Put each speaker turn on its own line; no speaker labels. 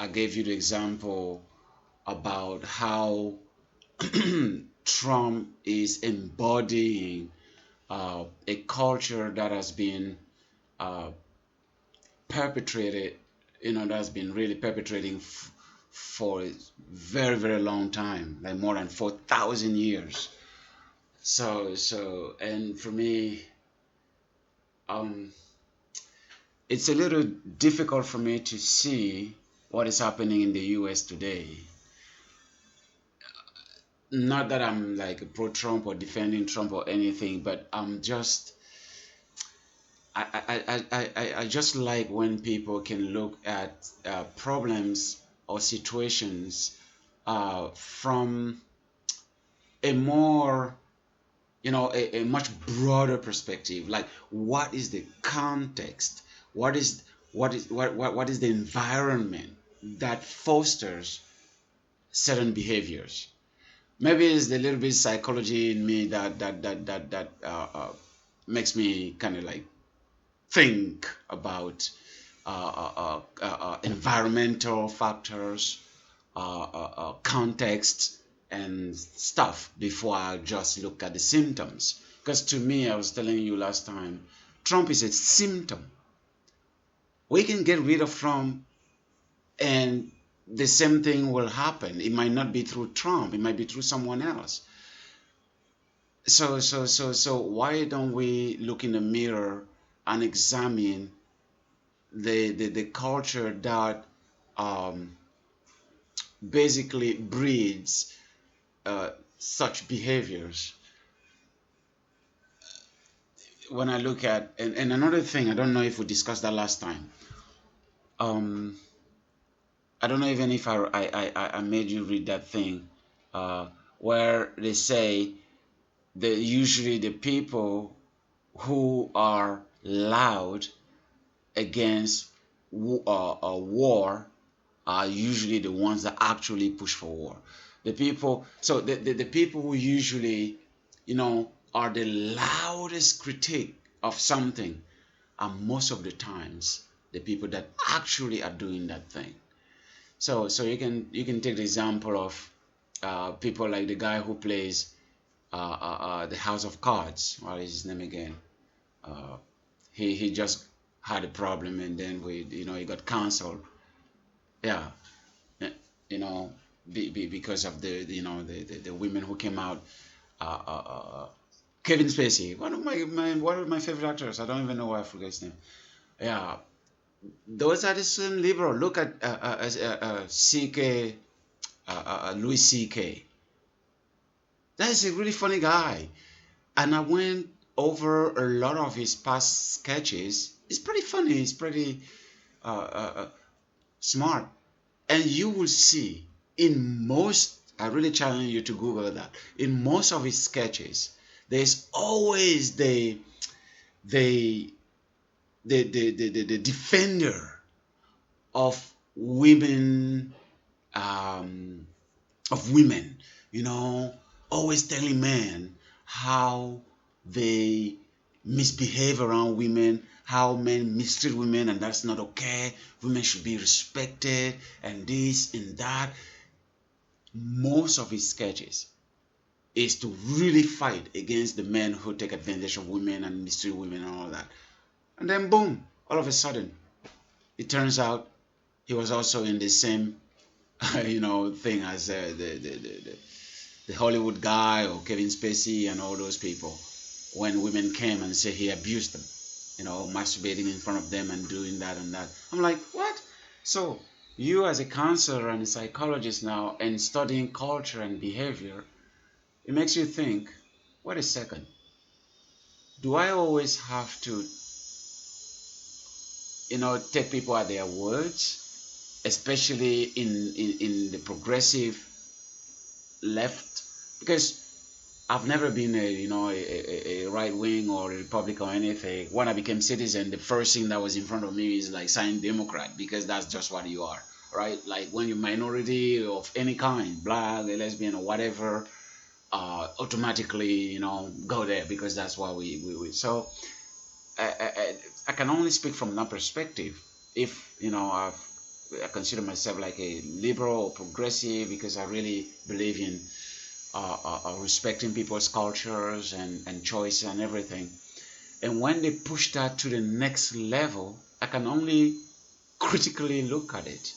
I gave you the example about how Trump is embodying a culture that has been uh, perpetrated, that's been really perpetrating for a very, very long time, like more than 4,000 years. And for me, um, it's a little difficult for me to see what is happening in the US today. Not that I'm like pro-Trump or defending Trump or anything, but I'm just I just like when people can look at problems or situations from a more, a much broader perspective. Like, what is the context? What is what is the environment that fosters certain behaviors? Maybe it's the little bit psychology in me that makes me kind of like think about environmental factors, context, and stuff before I just look at the symptoms. Because to me, I was telling you last time, Trump is a symptom. We can get rid of Trump and the same thing will happen. It might not be through Trump, it might be through someone else. So why don't we look in the mirror and examine the culture that basically breeds such behaviors? When I look at, and another thing, I don't know if we discussed that last time. I don't know even if I made you read that thing where they say that usually the people who are loud against war are usually the ones that actually push for war. The people, so the people who usually, are the loudest critique of something are most of the times the people that actually are doing that thing. So you can take the example of people like the guy who plays the House of Cards. What is his name again? Uh, he just had a problem and then he got cancelled. Yeah, because of the women who came out. Uh, uh, uh, Kevin Spacey, one of my favorite actors. I don't even know why I forget his name. Yeah, those are the same liberal. Look at CK, Louis CK. That's a really funny guy. And I went over a lot of his past sketches. It's pretty funny. It's pretty smart. And you will see in most, I really challenge you to Google that. In most of his sketches, there's always the the defender of women, um, women, always telling men how they misbehave around women, how men mistreat women, and that's not okay. Women should be respected, and this and that. Most of his sketches is to really fight against the men who take advantage of women and mistreat women and all that. And then boom, all of a sudden, it turns out he was also in the same, thing as the Hollywood guy or Kevin Spacey and all those people. When women came and said he abused them, masturbating in front of them and doing that and that. I'm like, what? So you as a counselor and a psychologist now and studying culture and behavior, it makes you think, wait a second, do I always have to, take people at their words, especially in the progressive left? Because I've never been a right wing or a Republican or anything. When I became citizen, the first thing that was in front of me is like sign Democrat, because that's just what you are, right? Like when you're minority of any kind, black, lesbian, or whatever, automatically go there because that's what we. So I can only speak from that perspective. If I consider myself like a liberal or progressive because I really believe in respecting people's cultures and choice and everything. And when they push that to the next level, I can only critically look at it